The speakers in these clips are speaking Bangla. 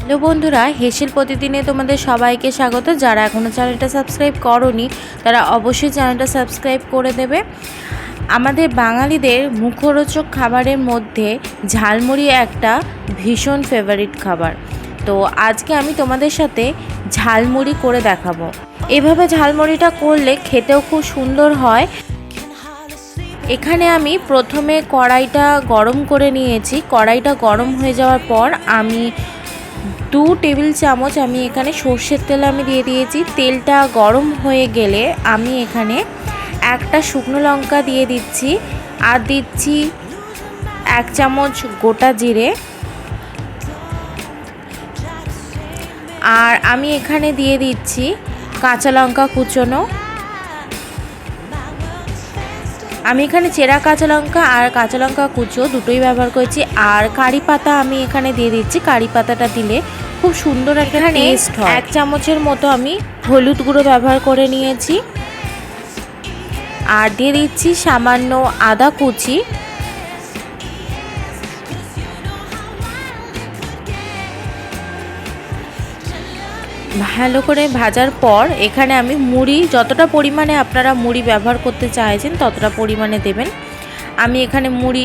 হ্যালো বন্ধুরা, হেসেল প্রতিদিনে তোমাদের সবাইকে স্বাগত। যারা এখনও চ্যানেলটা সাবস্ক্রাইব করোনি তারা অবশ্যই চ্যানেলটা সাবস্ক্রাইব করে দেবে। আমাদের বাঙালিদের মুখরোচক খাবারের মধ্যে ঝালমুড়ি একটা ভীষণ ফেভারিট খাবার। তো আজকে আমি তোমাদের সাথে ঝালমুড়ি করে দেখাবো। এভাবে ঝালমুড়িটা করলে খেতেও খুব সুন্দর হয়। এখানে আমি প্রথমে কড়াইটা গরম করে নিয়েছি। কড়াইটা গরম হয়ে যাওয়ার পর আমি 2 টেবিল চামচ আমি এখানে সর্ষের তেল আমি দিয়ে দিয়েছি। তেলটা গরম হয়ে গেলে আমি এখানে একটা শুকনো লঙ্কা দিয়ে দিচ্ছি, আর দিচ্ছি 1 চামচ গোটা জিরে, আর আমি এখানে দিয়ে দিচ্ছি কাঁচা লঙ্কা কুচোনো। আমি এখানে চেরা কাঁচা লঙ্কা আর কাঁচা লঙ্কা কুচো দুটোই ব্যবহার করেছি। আর কারি পাতা আমি এখানে দিয়ে দিচ্ছি। কারি পাতাটা দিলে খুব সুন্দর একটা টেস্ট হয়। 1 চামচের মতো আমি হলুদ গুঁড়ো ব্যবহার করে নিয়েছি, আর দিয়ে দিচ্ছি সামান্য আদা কুচি। ভালো করে ভাজার পর এখানে আমি মুড়ি, যতটা পরিমাণে আপনারা মুড়ি ব্যবহার করতে চাইছেন ততটা পরিমাণে দেবেন। আমি এখানে মুড়ি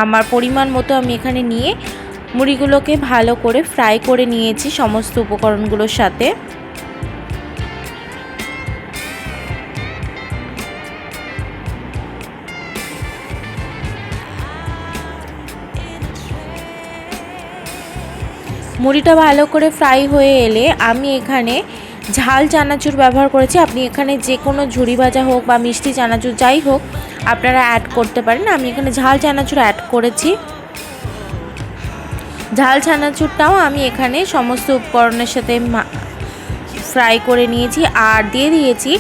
আমার পরিমাণ মতো আমি এখানে নিয়ে মুড়িগুলোকে ভালো করে ফ্রাই করে নিয়েছি সমস্ত উপকরণগুলোর সাথে। মুড়িটা ভালো করে ফ্রাই হয়ে এলে আমি এখানে ঝাল চানাচুর ব্যবহার করেছি। আপনি এখানে যে কোনো ঝুরি ভাজা হোক বা মিষ্টি চানাচুর যাই হোক আপনারা অ্যাড করতে পারেন। আমি এখানে ঝাল চানাচুর অ্যাড করেছি। ঝাল চানাচুরটাও আমি এখানে সমস্ত উপকরণের সাথে ফ্রাই করে নিয়েছি, আর দিয়ে দিয়েছি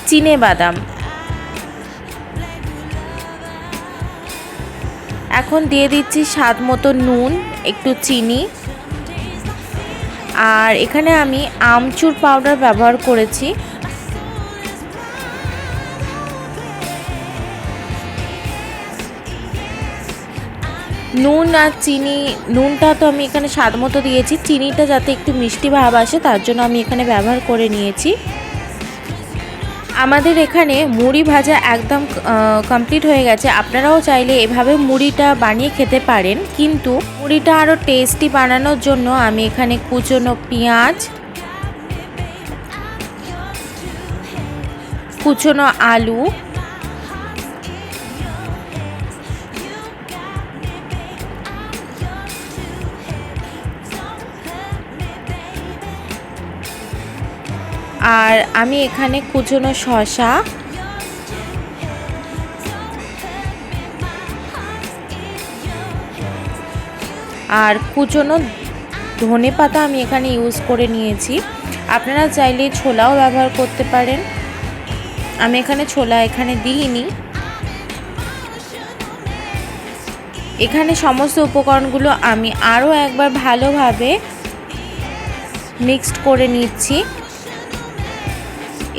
চিনে বাদাম। এখন দিয়ে দিচ্ছি স্বাদ মতো নুন, একটু চিনি, আর এখানে আমি আমচুর পাউডার ব্যবহার করেছি। নুন আর চিনি, নুনটা তো আমি এখানে স্বাদ মতো দিয়েছি, চিনিটা যাতে একটু মিষ্টি ভাব আসে তার জন্য আমি এখানে ব্যবহার করে নিয়েছি। আমাদের এখানে মুড়ি ভাজা একদম কমপ্লিট হয়ে গেছে। আপনারাও চাইলে এভাবে মুড়িটা বানিয়ে খেতে পারেন, কিন্তু মুড়িটা আরও টেস্টি বানানোর জন্য আমি এখানে কুচনো পেঁয়াজ, কুচনো আলু, আর আমি এখানে কুচনো শসা, আর কুচনো ধনেপাতা আমি এখানে ইউজ করে নিয়েছি। আপনারা চাইলে ছোলাও ব্যবহার করতে পারেন। আমি এখানে ছোলা দিইনি। এখানে সমস্ত উপকরণগুলো আমি আরও একবার ভালোভাবে মিক্সড করে নিচ্ছি।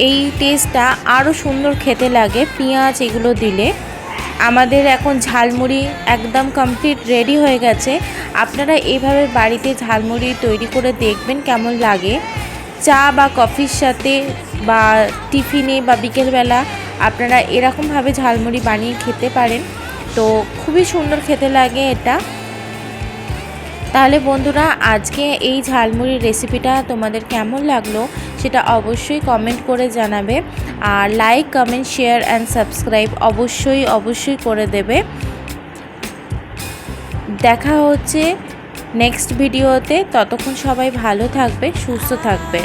এই টেস্টটা আরও সুন্দর খেতে লাগে পেঁয়াজ এগুলো দিলে। আমাদের এখন ঝালমুড়ি একদম কমপ্লিট রেডি হয়ে গেছে। আপনারা এইভাবে বাড়িতে ঝালমুড়ি তৈরি করে দেখবেন কেমন লাগে। চা বা কফির সাথে বা টিফিনে বা বিকেলবেলা আপনারা এরকমভাবে ঝালমুড়ি বানিয়ে খেতে পারেন। তো খুবই সুন্দর খেতে লাগে এটা। তাহলে বন্ধুরা, আজকে এই ঝালমুড়ির রেসিপিটা তোমাদের কেমন লাগলো সেটা অবশ্যই কমেন্ট করে জানাবে, আর like, comment, share and subscribe অবশ্যই করে দেবে। দেখা হচ্ছে নেক্সট ভিডিওতে। ততক্ষণ সবাই ভালো থাকবে, সুস্থ থাকবে।